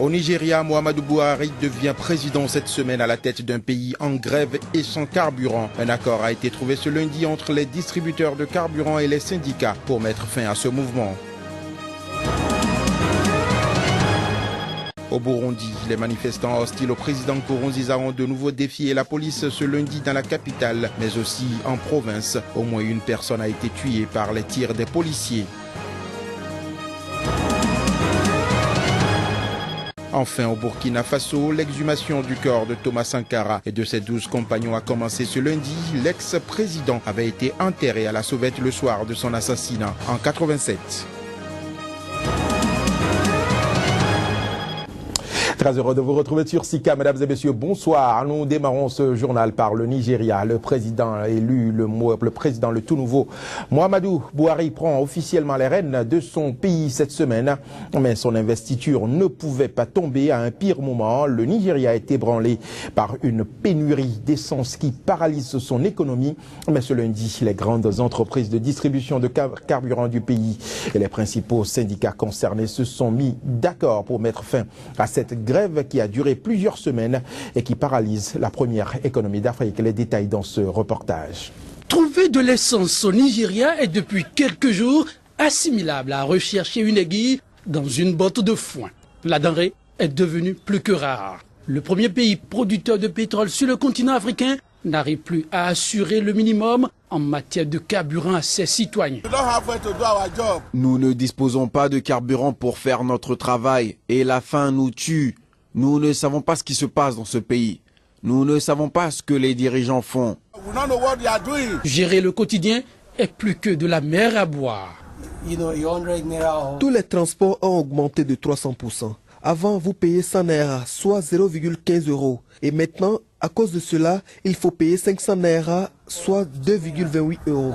Au Nigeria, Muhammadu Buhari devient président cette semaine à la tête d'un pays en grève et sans carburant. Un accord a été trouvé ce lundi entre les distributeurs de carburant et les syndicats pour mettre fin à ce mouvement. Au Burundi, les manifestants hostiles au président Nkurunziza ont de nouveau défié la police ce lundi dans la capitale, mais aussi en province. Au moins une personne a été tuée par les tirs des policiers. Enfin, au Burkina Faso, l'exhumation du corps de Thomas Sankara et de ses 12 compagnons a commencé ce lundi. L'ex-président avait été enterré à la sauvette le soir de son assassinat en 87. Très heureux de vous retrouver sur Sika, mesdames et messieurs, bonsoir. Nous démarrons ce journal par le Nigeria. Le président élu, le président le tout nouveau, Muhammadu Buhari prend officiellement les rênes de son pays cette semaine. Mais son investiture ne pouvait pas tomber à un pire moment. Le Nigeria est ébranlé par une pénurie d'essence qui paralyse son économie. Mais ce lundi, les grandes entreprises de distribution de carburant du pays et les principaux syndicats concernés se sont mis d'accord pour mettre fin à cette grève qui a duré plusieurs semaines et qui paralyse la première économie d'Afrique. Les détails dans ce reportage. Trouver de l'essence au Nigeria est depuis quelques jours assimilable à rechercher une aiguille dans une botte de foin. La denrée est devenue plus que rare. Le premier pays producteur de pétrole sur le continent africain n'arrive plus à assurer le minimum en matière de carburant à ses citoyens. Nous ne disposons pas de carburant pour faire notre travail et la faim nous tue. Nous ne savons pas ce qui se passe dans ce pays. Nous ne savons pas ce que les dirigeants font. Gérer le quotidien est plus que de la mer à boire. Tous les transports ont augmenté de 300%. Avant, vous payez 100 naira, soit 0,15 €. Et maintenant, à cause de cela, il faut payer 500 naira, soit 2,28 €.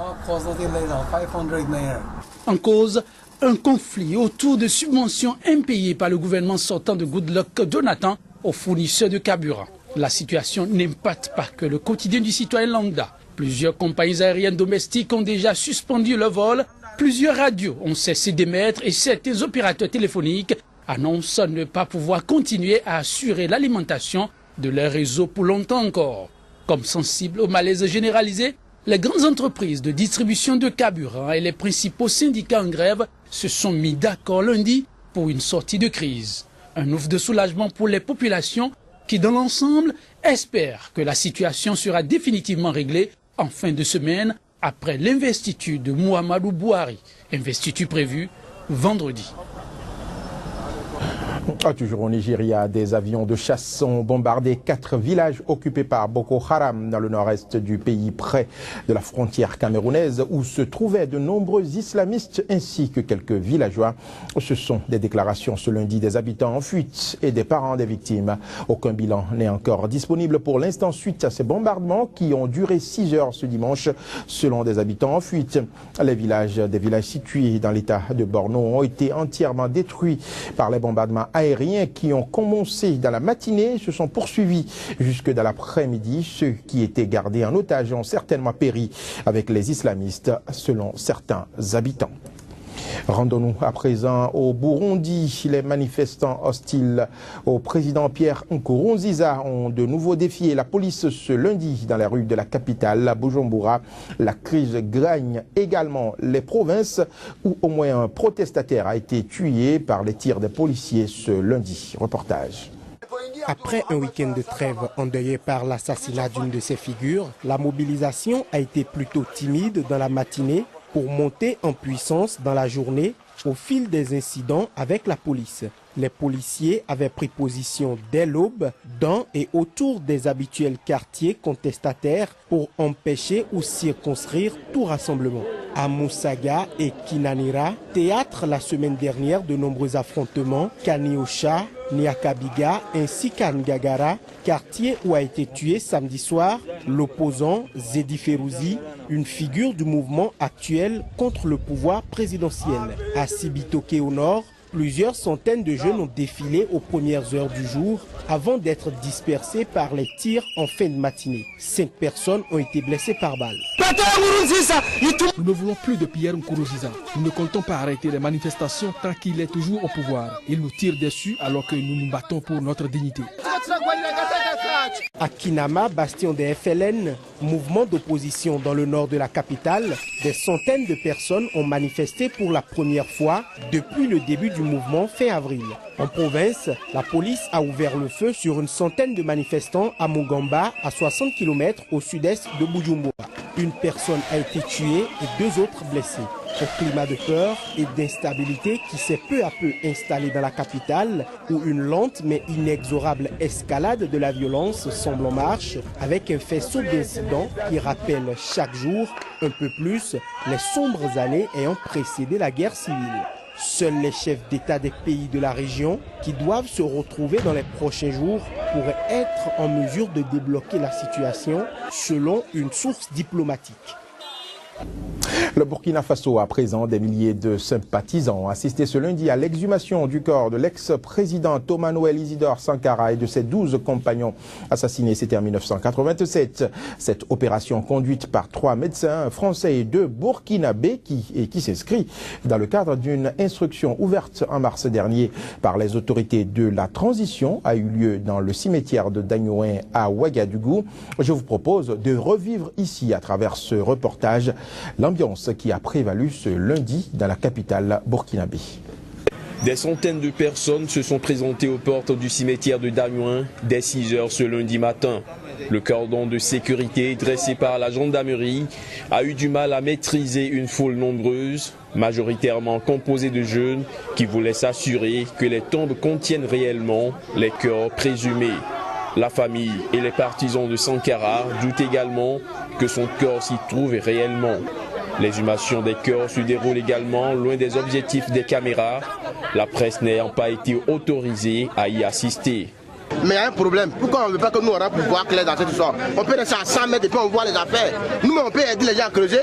En cause, un conflit autour de subventions impayées par le gouvernement sortant de Goodluck Jonathan aux fournisseurs de carburant. La situation n'impacte pas que le quotidien du citoyen lambda. Plusieurs compagnies aériennes domestiques ont déjà suspendu leur vol, plusieurs radios ont cessé d'émettre et certains opérateurs téléphoniques annoncent ne pas pouvoir continuer à assurer l'alimentation de leur réseau pour longtemps encore. Comme sensibles au malaise généralisé, les grandes entreprises de distribution de carburant et les principaux syndicats en grève se sont mis d'accord lundi pour une sortie de crise. Un ouf de soulagement pour les populations qui, dans l'ensemble, espèrent que la situation sera définitivement réglée en fin de semaine après l'investiture de Muhammadu Buhari, investiture prévue vendredi. Toujours au Nigeria, des avions de chasse ont bombardé 4 villages occupés par Boko Haram dans le nord-est du pays, près de la frontière camerounaise, où se trouvaient de nombreux islamistes ainsi que quelques villageois. Ce sont des déclarations ce lundi des habitants en fuite et des parents des victimes. Aucun bilan n'est encore disponible pour l'instant suite à ces bombardements qui ont duré 6 heures ce dimanche, selon des habitants en fuite. Des villages situés dans l'état de Borno ont été entièrement détruits par les bombardements aériens qui ont commencé dans la matinée se sont poursuivis jusque dans l'après-midi. Ceux qui étaient gardés en otage ont certainement péri avec les islamistes, selon certains habitants. Rendons-nous à présent au Burundi. Les manifestants hostiles au président Pierre Nkurunziza ont de nouveau défié la police ce lundi dans les rues de la capitale, Bujumbura. La crise gagne également les provinces où au moins un protestataire a été tué par les tirs des policiers ce lundi. Reportage. Après un week-end de trêve endeuillé par l'assassinat d'une de ses figures, la mobilisation a été plutôt timide dans la matinée pour monter en puissance dans la journée au fil des incidents avec la police. Les policiers avaient pris position dès l'aube dans et autour des habituels quartiers contestataires pour empêcher ou circonscrire tout rassemblement. À Musaga et Kinanira, théâtre la semaine dernière de nombreux affrontements, Kaniosha, Niakabiga ainsi qu'à Ngagara, quartier où a été tué samedi soir l'opposant Zedi Ferouzi, une figure du mouvement actuel contre le pouvoir présidentiel. À Sibitoke au nord, plusieurs centaines de jeunes ont défilé aux premières heures du jour avant d'être dispersés par les tirs en fin de matinée. 5 personnes ont été blessées par balle. Nous ne voulons plus de Pierre Nkurunziza. Nous ne comptons pas arrêter les manifestations tant qu'il est toujours au pouvoir. Il nous tire dessus alors que nous nous battons pour notre dignité. À Kinama, bastion des FLN, mouvement d'opposition dans le nord de la capitale, des centaines de personnes ont manifesté pour la première fois depuis le début du mouvement fin avril. En province, la police a ouvert le feu sur une centaine de manifestants à Mugamba, à 60 km au sud-est de Bujumbura. Une personne a été tuée et 2 autres blessés. Un climat de peur et d'instabilité qui s'est peu à peu installé dans la capitale, où une lente mais inexorable escalade de la violence semble en marche, avec un faisceau d'incidents qui rappelle chaque jour un peu plus les sombres années ayant précédé la guerre civile. Seuls les chefs d'État des pays de la région, qui doivent se retrouver dans les prochains jours, pourraient être en mesure de débloquer la situation, selon une source diplomatique. Le Burkina Faso, à présent, des milliers de sympathisants ont assisté ce lundi à l'exhumation du corps de l'ex-président Thomas Noël Isidore Sankara et de ses 12 compagnons assassinés. C'était en 1987. Cette opération conduite par 3 médecins français et 2 burkinabés qui s'inscrit dans le cadre d'une instruction ouverte en mars dernier par les autorités de la transition a eu lieu dans le cimetière de Dagnoin à Ouagadougou. Je vous propose de revivre ici, à travers ce reportage, l'ambiance qui a prévalu ce lundi dans la capitale burkinabé. Des centaines de personnes se sont présentées aux portes du cimetière de Dagnoin dès 6 h ce lundi matin. Le cordon de sécurité dressé par la gendarmerie a eu du mal à maîtriser une foule nombreuse, majoritairement composée de jeunes qui voulaient s'assurer que les tombes contiennent réellement les corps présumés. La famille et les partisans de Sankara doutent également que son corps s'y trouve réellement. L'exhumation des corps se déroule également loin des objectifs des caméras, la presse n'ayant pas été autorisée à y assister. Mais il y a un problème. Pourquoi on ne veut pas que nous on puisse voir clair dans cette histoire? On peut rester à 100 mètres et puis on voit les affaires. Nous-mêmes on peut aider les gens à creuser.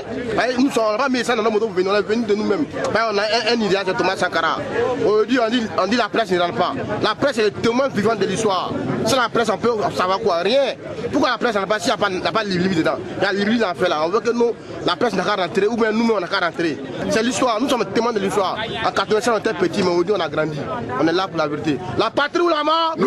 Nous on n'a pas mis ça dans nos motos, on est venu de nous-mêmes. On a un idéal de Thomas Sankara. Aujourd'hui on dit la presse ne rentre pas. La presse est le témoin vivant de l'histoire. Sans la presse on peut savoir quoi? Rien. Pourquoi la presse n'a pas s'il n'y a pas de livre dedans? Il y a livre en fait là. On veut que nous, la presse n'a qu'à rentrer ou bien nous-mêmes on n'a qu'à rentrer. C'est l'histoire. Nous sommes témoins de l'histoire. En 85 on était petits mais aujourd'hui on a grandi. On est là pour la vérité. La patrie ou la mort?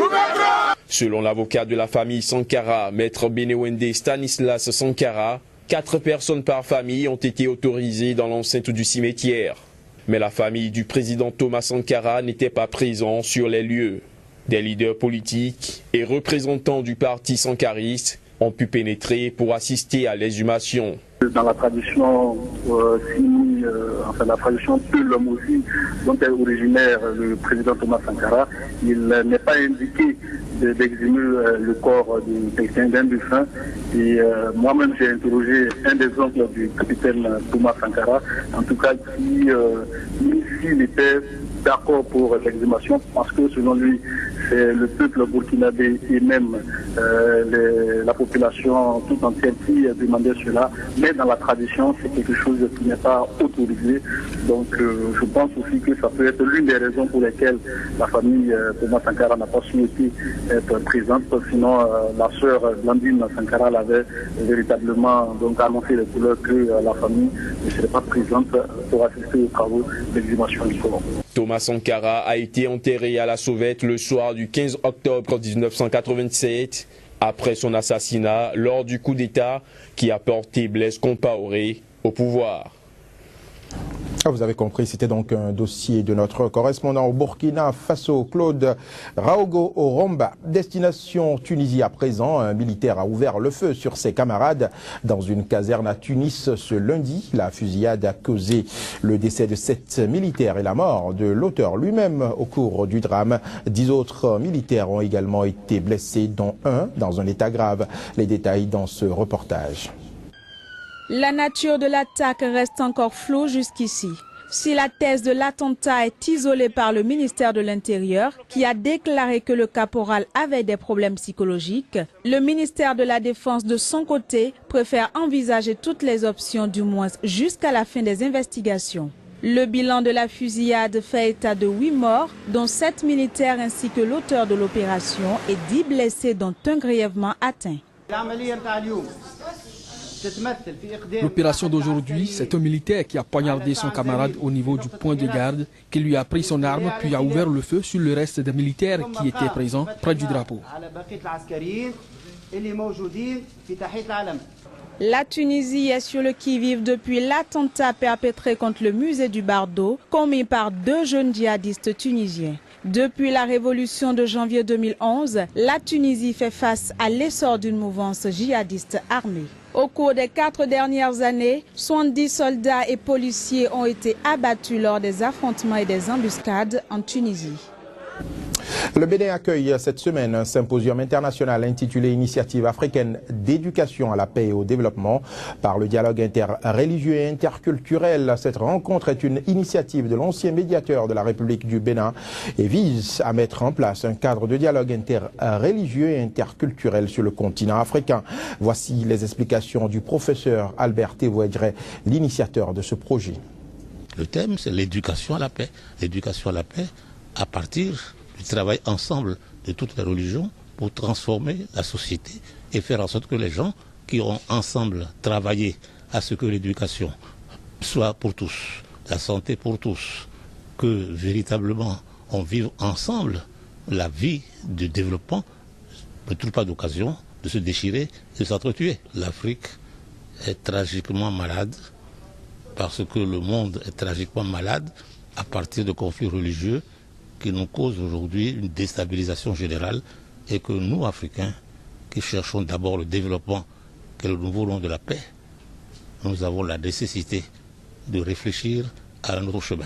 Selon l'avocat de la famille Sankara, maître Benewende Stanislas Sankara, 4 personnes par famille ont été autorisées dans l'enceinte du cimetière. Mais la famille du président Thomas Sankara n'était pas présente sur les lieux. Des leaders politiques et représentants du parti sankariste ont pu pénétrer pour assister à l'exhumation. Dans la tradition la tradition de l'homme aussi, dont est originaire le président Thomas Sankara, il n'est pas indiqué d'exhumer le corps d'un défunt. Et moi-même, j'ai interrogé un des oncles du capitaine Thomas Sankara, en tout cas, s'il était d'accord pour l'exhumation, parce que selon lui, c'est le peuple burkinabé et même la population tout entière qui demandait cela. Mais dans la tradition, c'est quelque chose qui n'est pas autorisé. Donc je pense aussi que ça peut être l'une des raisons pour lesquelles la famille Thomas Sankara n'a pas souhaité être présente. Sinon, la sœur Blandine Sankara l'avait véritablement donc annoncé les couleurs que la famille ne serait pas présente pour assister aux travaux d'exhumation du corps. Thomas Sankara a été enterré à la Sauvette le soir du 15 octobre 1987, après son assassinat lors du coup d'État qui a porté Blaise Compaoré au pouvoir. Vous avez compris, c'était donc un dossier de notre correspondant au Burkina Faso, Claude Raogo Oromba. Destination Tunisie à présent, un militaire a ouvert le feu sur ses camarades dans une caserne à Tunis ce lundi. La fusillade a causé le décès de 7 militaires et la mort de l'auteur lui-même au cours du drame. 10 autres militaires ont également été blessés, dont un dans un état grave. Les détails dans ce reportage. La nature de l'attaque reste encore floue jusqu'ici. Si la thèse de l'attentat est isolée par le ministère de l'Intérieur, qui a déclaré que le caporal avait des problèmes psychologiques, le ministère de la Défense, de son côté, préfère envisager toutes les options, du moins jusqu'à la fin des investigations. Le bilan de la fusillade fait état de 8 morts, dont 7 militaires ainsi que l'auteur de l'opération et 10 blessés, dont un grièvement atteint. L'opération d'aujourd'hui, c'est un militaire qui a poignardé son camarade au niveau du point de garde, qui lui a pris son arme puis a ouvert le feu sur le reste des militaires qui étaient présents près du drapeau. La Tunisie est sur le qui-vive depuis l'attentat perpétré contre le musée du Bardo, commis par 2 jeunes djihadistes tunisiens. Depuis la révolution de janvier 2011, la Tunisie fait face à l'essor d'une mouvance djihadiste armée. Au cours des 4 dernières années, 70 soldats et policiers ont été abattus lors des affrontements et des embuscades en Tunisie. Le Bénin accueille cette semaine un symposium international intitulé Initiative africaine d'éducation à la paix et au développement par le dialogue interreligieux et interculturel. Cette rencontre est une initiative de l'ancien médiateur de la République du Bénin et vise à mettre en place un cadre de dialogue interreligieux et interculturel sur le continent africain. Voici les explications du professeur Albert Tewedre, l'initiateur de ce projet. Le thème, c'est l'éducation à la paix. L'éducation à la paix à partir du travail ensemble de toutes les religions pour transformer la société et faire en sorte que les gens qui ont ensemble travaillé à ce que l'éducation soit pour tous, la santé pour tous, que véritablement on vive ensemble la vie de développement, ne trouve pas d'occasion de se déchirer et de s'entretuer. L'Afrique est tragiquement malade parce que le monde est tragiquement malade à partir de conflits religieux qui nous cause aujourd'hui une déstabilisation générale et que nous, Africains, qui cherchons d'abord le développement, que nous voulons de la paix, nous avons la nécessité de réfléchir à un autre chemin.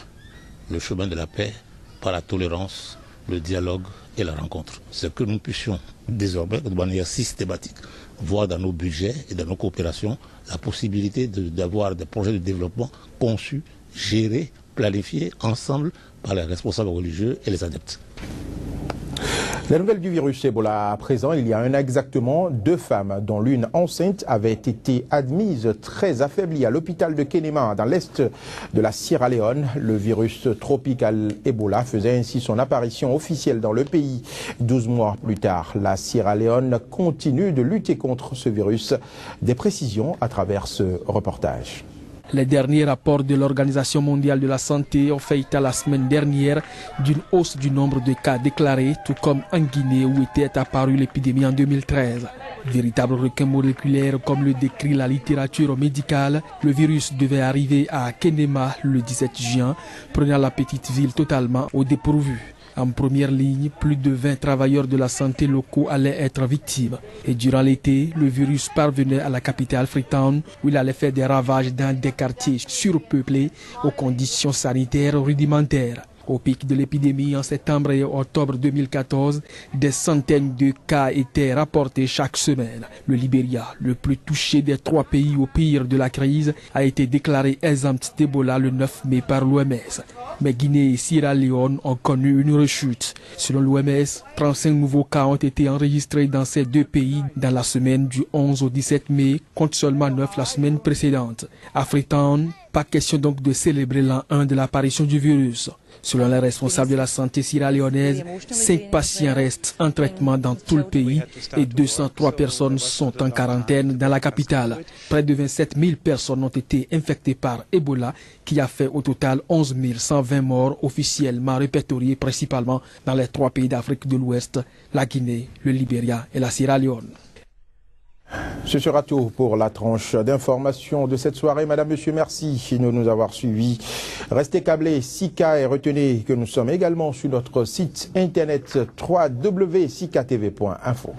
Le chemin de la paix par la tolérance, le dialogue et la rencontre. C'est que nous puissions désormais, de manière systématique, voir dans nos budgets et dans nos coopérations la possibilité d'avoir des projets de développement conçus, gérés, planifiés ensemble par les responsables religieux et les adeptes. La nouvelle du virus Ebola à présent, il y a un an exactement, 2 femmes, dont l'une enceinte, avaient été admises très affaiblies à l'hôpital de Kenema, dans l'est de la Sierra Leone. Le virus tropical Ebola faisait ainsi son apparition officielle dans le pays. 12 mois plus tard, la Sierra Leone continue de lutter contre ce virus. Des précisions à travers ce reportage. Les derniers rapports de l'Organisation mondiale de la santé ont fait état la semaine dernière d'une hausse du nombre de cas déclarés, tout comme en Guinée où était apparue l'épidémie en 2013. Véritable requin moléculaire comme le décrit la littérature médicale, le virus devait arriver à Kenema le 17 juin, prenant la petite ville totalement au dépourvu. En première ligne, plus de 20 travailleurs de la santé locaux allaient être victimes. Et durant l'été, le virus parvenait à la capitale Freetown, où il allait faire des ravages dans des quartiers surpeuplés aux conditions sanitaires rudimentaires. Au pic de l'épidémie en septembre et octobre 2014, des centaines de cas étaient rapportés chaque semaine. Le Libéria, le plus touché des 3 pays au pire de la crise, a été déclaré exempt d'Ebola le 9 mai par l'OMS. Mais Guinée et Sierra Leone ont connu une rechute. Selon l'OMS, 35 nouveaux cas ont été enregistrés dans ces 2 pays dans la semaine du 11 au 17 mai, contre seulement 9 la semaine précédente. À Freetown, pas question donc de célébrer l'an 1 de l'apparition du virus. Selon les responsables de la santé sierra-léonaise, 5 patients restent en traitement dans tout le pays et 203 personnes sont en quarantaine dans la capitale. Près de 27 000 personnes ont été infectées par Ebola, qui a fait au total 11 120 morts officiellement répertoriés principalement dans les 3 pays d'Afrique de l'Ouest, la Guinée, le Libéria et la Sierra Leone. Ce sera tout pour la tranche d'information de cette soirée. Madame, Monsieur, merci de nous avoir suivis. Restez câblés, Sika, et retenez que nous sommes également sur notre site internet www.sikatv.info.